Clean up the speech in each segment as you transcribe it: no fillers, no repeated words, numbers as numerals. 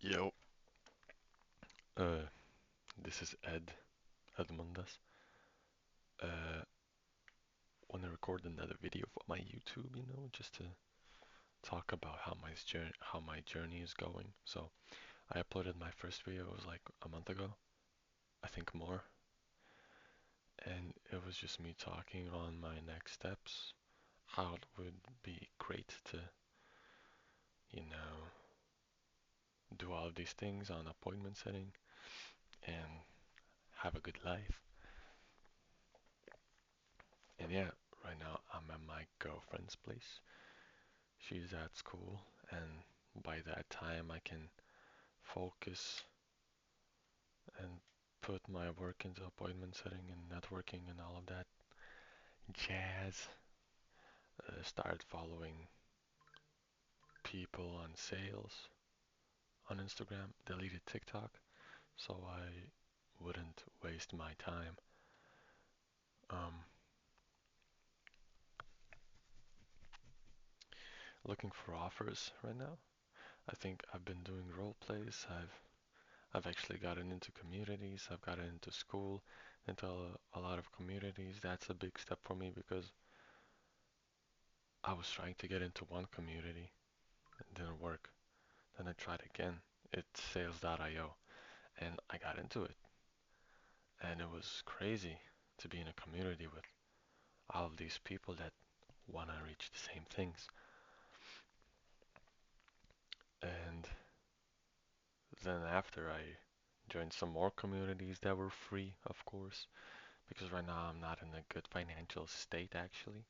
Yo, uh, this is Edmundas. Uh, Want to record another video for my YouTube, just to talk about how my journey is going. So I uploaded my first video, it was like a month ago, I think more, and it was just me talking on my next steps, how it would be great to, you know, do all of these things on appointment setting and have a good life. And yeah, right now I'm at my girlfriend's place. She's at school, and by that time I can focus and put my work into appointment setting and networking and all of that jazz. Start following people on sales on Instagram, deleted TikTok so I wouldn't waste my time. Um, Looking for offers right now. I think I've been doing role plays. I've actually gotten into communities. I've gotten into school, into a lot of communities. That's a big step for me because I was trying to get into one community. It didn't work. Then I tried again. It's sales.io and I got into it. And it was crazy to be in a community with all of these people that want to reach the same things. And then after I joined some more communities that were free, of course, because right now I'm not in a good financial state actually.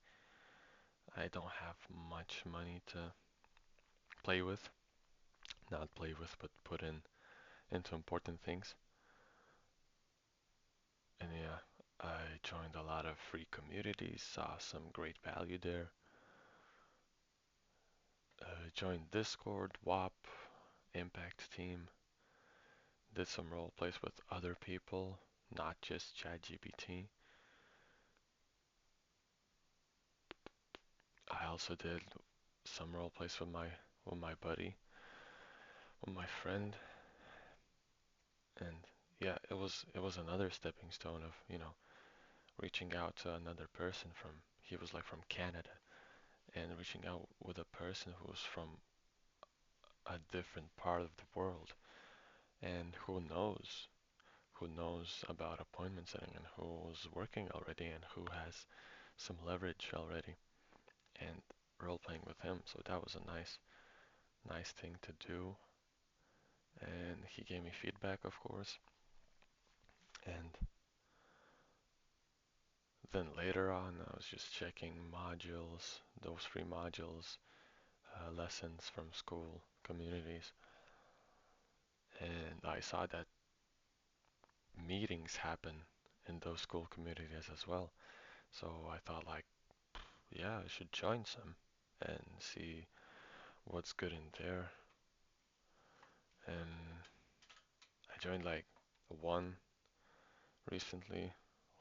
I don't have much money to play with, not play with, but put in into important things. And yeah, I joined a lot of free communities, saw some great value there. Joined Discord, WAP, Impact Team, did some role plays with other people, not just ChatGPT. I also did some role plays with my buddy, with my friend, and yeah, it was another stepping stone of, reaching out to another person from he was like from Canada and reaching out with a person who was from a different part of the world and who knows about appointment setting and who's working already and who has some leverage already and role playing with him. So that was a nice thing to do. And he gave me feedback, of course. And then later on, I was just checking modules, those free modules, lessons from school communities, and I saw that meetings happen in those school communities as well. So I thought like, yeah, I should join some and see what's good in there. And I joined like one recently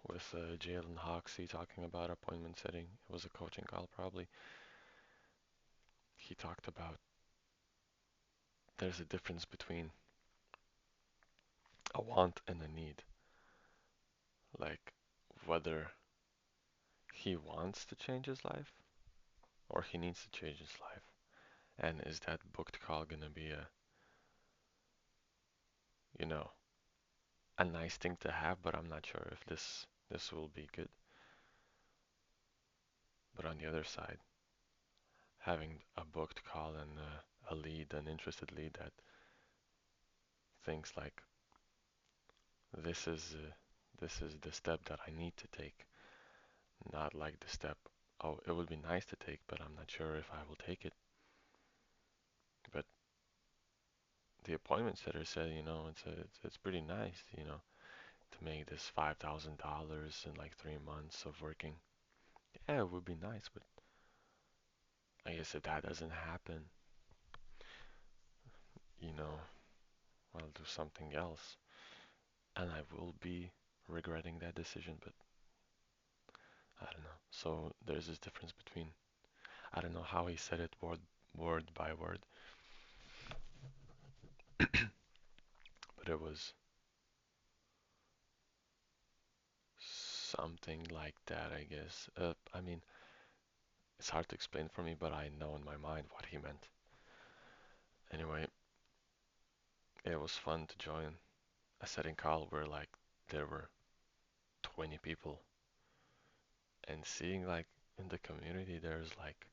with Jalen Hoxie talking about appointment setting. It was a coaching call probably. He talked about there's a difference between a want and a need. Like whether he wants to change his life or he needs to change his life. And is that booked call gonna be you know, a nice thing to have, but I'm not sure if this will be good. But on the other side, having a booked call and a lead, an interested lead that thinks like this is uh, this is the step that I need to take, not like the step. Oh, it would be nice to take, but I'm not sure if I will take it. But the appointment setter said, it's pretty nice, to make this $5,000 in like 3 months of working. Yeah, it would be nice, but I guess if that doesn't happen, you know, I'll do something else. And I will be regretting that decision, but I don't know. So there's this difference between, I don't know how he said it word by word, but it was something like that, I guess. I mean, it's hard to explain for me, but I know in my mind what he meant. Anyway, it was fun to join a setting call where like there were 20 people, and seeing like in the community there's like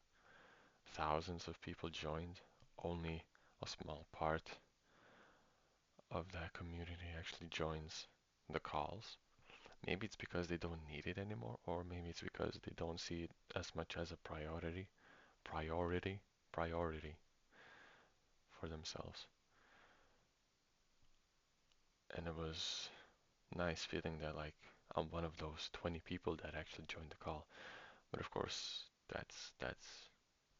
thousands of people joined. Only a small part of that community actually joins the calls. Maybe it's because they don't need it anymore, or maybe it's because they don't see it as much as a priority, priority for themselves. And it was nice feeling that like I'm one of those 20 people that actually joined the call. But of course, that's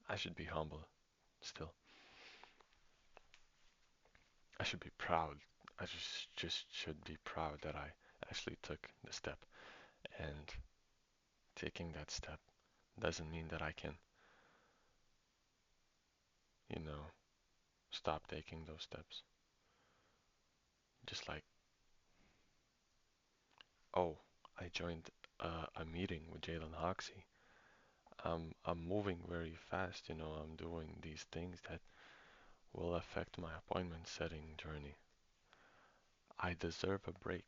I should be humble still. I should be proud. I just should be proud that I actually took the step. And taking that step doesn't mean that I can, you know, stop taking those steps. Just like, oh, I joined a meeting with Jalen Hoxie. I'm moving very fast, I'm doing these things that will affect my appointment setting journey. I deserve a break.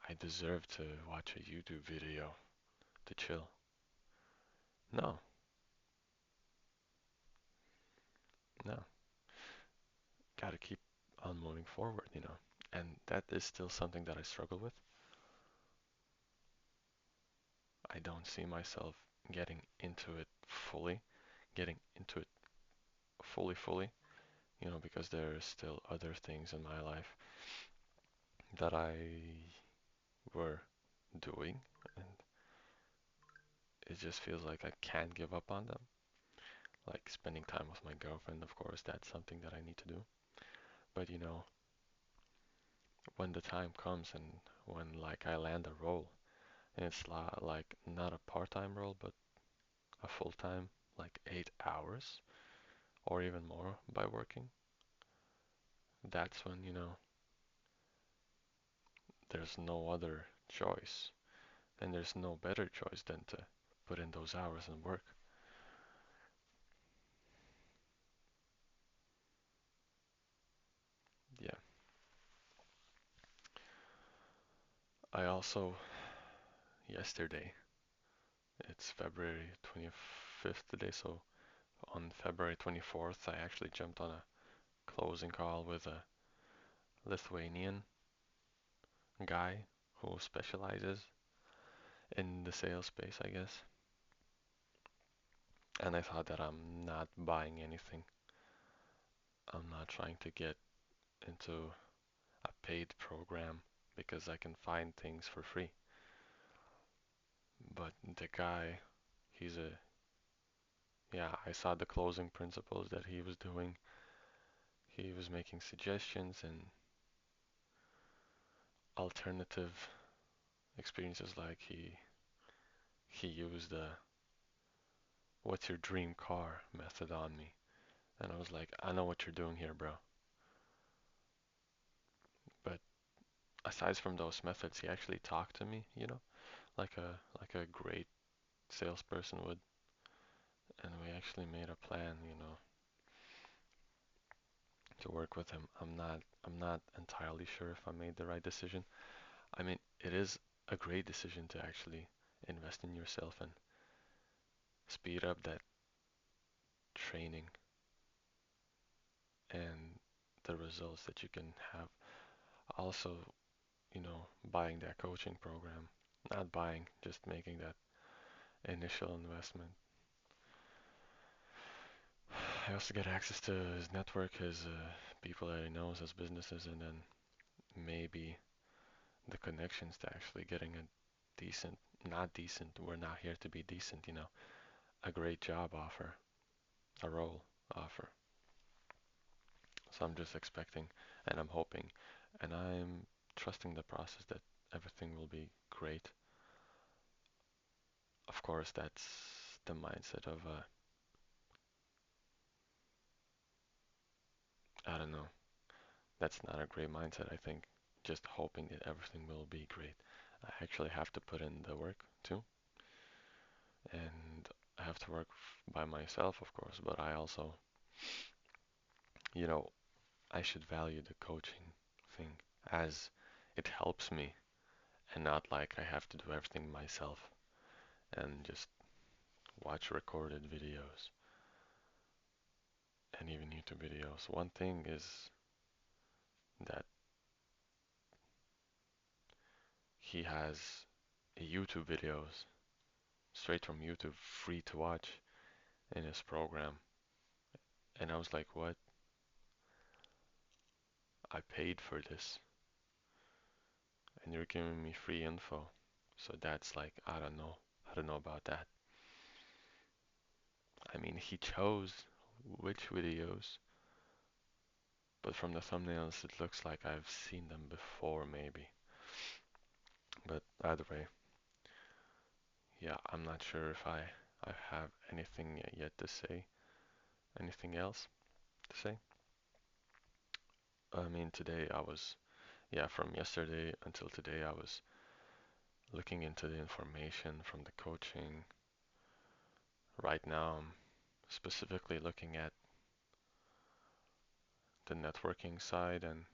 I deserve to watch a YouTube video to chill. No, no. Gotta keep on moving forward. And that is still something that I struggle with. I don't see myself getting into it fully, getting into it fully, because there are still other things in my life that I were doing, and it just feels like I can't give up on them. Like spending time with my girlfriend, of course, that's something that I need to do. But when the time comes and when like I land a role, and it's like not a part-time role, but a full-time, like 8 hours or even more by working, that's when there's no other choice, and there's no better choice than to put in those hours and work. Yeah. I also, yesterday, it's February 25th today, so on February 24th, I actually jumped on a closing call with a Lithuanian guy who specializes in the sales space, I guess. And I thought that I'm not buying anything. I'm not trying to get into a paid program because I can find things for free. But the guy, he's a, yeah, I saw the closing principles that he was doing. He was making suggestions and alternative experiences, like he used the what's your dream car method on me. And I was like, I know what you're doing here, bro. But aside from those methods, he actually talked to me, like a great salesperson would. And we actually made a plan, to work with him. I'm not entirely sure if I made the right decision. I mean, it is a great decision to actually invest in yourself and speed up that training and the results that you can have. Also, buying that coaching program, not buying, just making that initial investment. I also get access to his network, his people that he knows, his businesses, and then maybe the connections to actually getting a decent, not decent, we're not here to be decent, a great job offer, a role offer. So I'm just expecting and I'm hoping and I'm trusting the process that everything will be great. Of course, that's the mindset of, I don't know, That's not a great mindset, I think. Just hoping that everything will be great. I actually have to put in the work too, and I have to work by myself, of course, but I also, you know, I should value the coaching thing as it helps me and not like I have to do everything myself and just watch recorded videos and even YouTube videos. One thing is that he has YouTube videos straight from YouTube free to watch in his program. And I was like, what? I paid for this and you're giving me free info. So that's like, I don't know. I don't know about that. I mean, he chose which videos, but from the thumbnails, it looks like I've seen them before, maybe. But either way, yeah, I'm not sure if I have anything yet to say. Anything else to say? I mean, today I was, yeah, from yesterday until today, I was looking into the information from the coaching. Right now, I'm specifically looking at the networking side and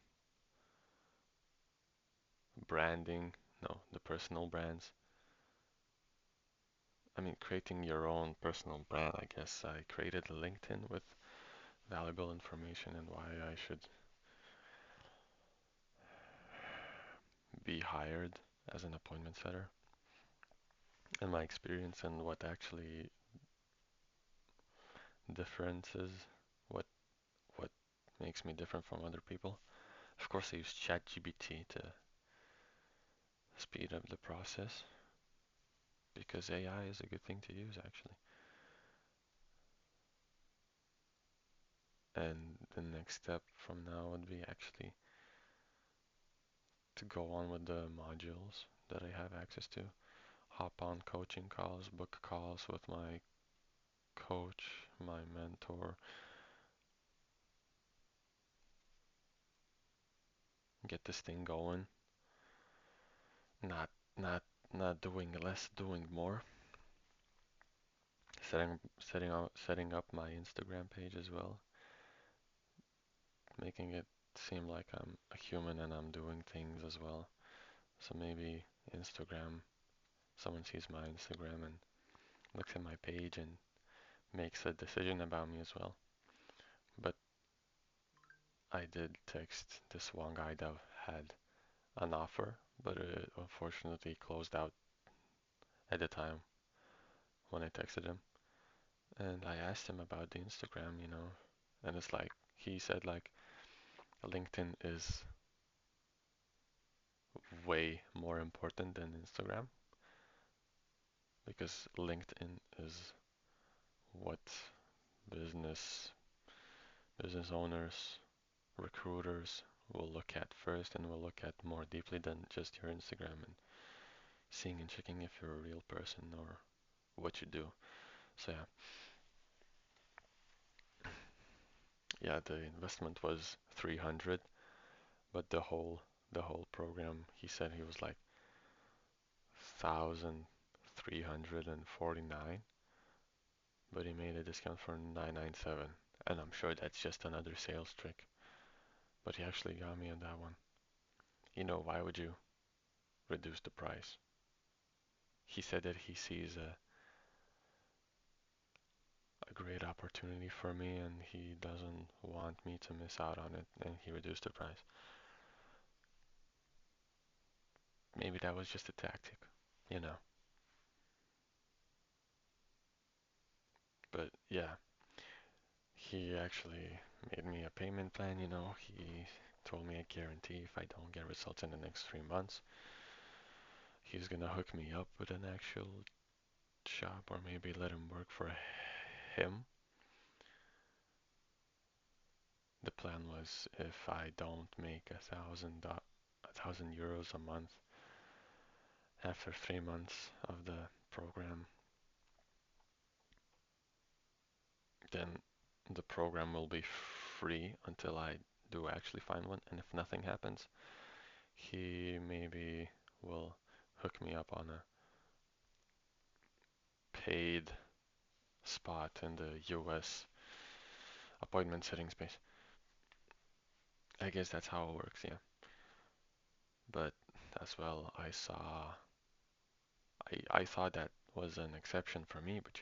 branding, no, the personal brands. I mean, creating your own personal brand, I guess. I created a LinkedIn with valuable information and why I should be hired as an appointment setter and my experience and what actually differences, what what makes me different from other people. Of course, I use ChatGPT to speed up the process because AI is a good thing to use actually. And the next step from now would be actually to go on with the modules that I have access to. Hop on coaching calls, book calls with my coach, my mentor, get this thing going. Not not not doing less, doing more. Setting up my Instagram page as well, making it seem like I'm a human and I'm doing things as well. So maybe Instagram, someone sees my Instagram and looks at my page and makes a decision about me as well. But I did text this one guy that had an offer, but it unfortunately closed out at the time when I texted him. And I asked him about the Instagram, and it's like he said like LinkedIn is way more important than Instagram because LinkedIn is what business business owners, recruiters will look at first and will look at more deeply than just your Instagram and seeing and checking if you're a real person or what you do. So yeah, the investment was 300, but the whole program, he said he was like 1,349, but he made a discount for 997, and I'm sure that's just another sales trick. But he actually got me on that one. Why would you reduce the price? He said that he sees a great opportunity for me and he doesn't want me to miss out on it, and he reduced the price. Maybe that was just a tactic, you know. But yeah, he actually made me a payment plan, He told me a guarantee if I don't get results in the next 3 months, he's gonna hook me up with an actual job or maybe let him work for him. The plan was if I don't make a thousand euros a month after 3 months of the program, then the program will be free until I do actually find one. And if nothing happens, he maybe will hook me up on a paid spot in the US appointment setting space. I guess that's how it works, yeah. But as well, I thought that was an exception for me, but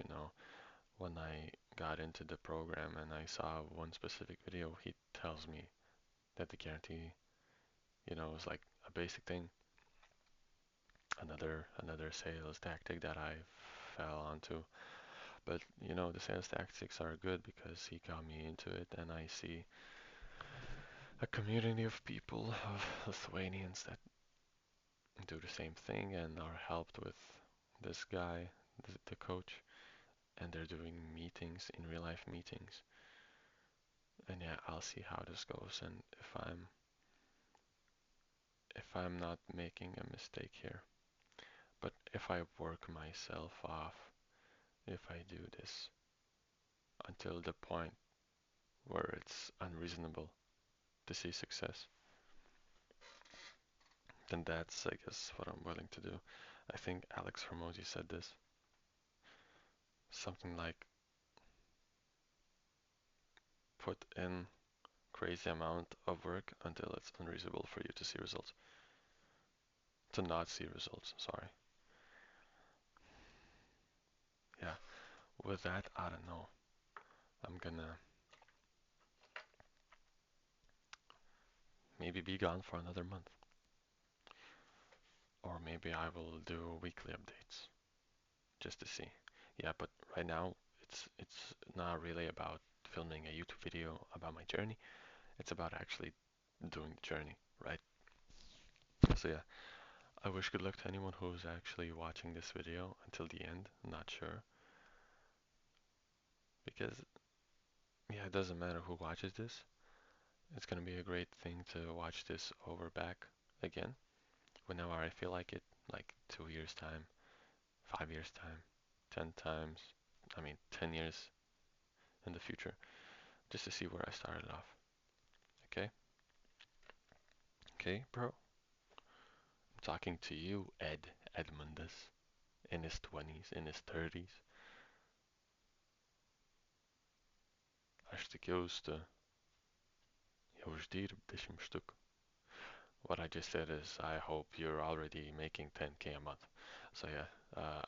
when I got into the program and I saw one specific video, he tells me that the guarantee, is like a basic thing. Another sales tactic that I fell onto. But the sales tactics are good because he got me into it, and I see a community of people, of Lithuanians that do the same thing and are helped with this guy, the coach, and they're doing meetings, in real life meetings. And yeah, I'll see how this goes, and if I'm not making a mistake here. But if I work myself off, if I do this until the point where it's unreasonable to see success, then that's, I guess, what I'm willing to do. I think Alex Hormozy said this. Something like, put in crazy amount of work until it's unreasonable for you to see results. To not see results, sorry. Yeah, with that, I don't know. I'm gonna maybe be gone for another month. Or maybe I will do weekly updates just to see. Yeah, but right now it's not really about filming a YouTube video about my journey. It's about actually doing the journey, right? So yeah, I wish good luck to anyone who's actually watching this video until the end. I'm not sure because yeah, it doesn't matter who watches this. It's gonna be a great thing to watch this over back again whenever I feel like it, like 2 years time, 5 years time, 10 times. I mean, 10 years in the future, just to see where I started off. Okay, okay, bro. I'm talking to you, Edmundus, in his 20s, in his 30s. Aš tikiuosi, jau uždirbi 10 What I just said is I hope you're already making 10K a month. So yeah,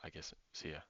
I guess see ya.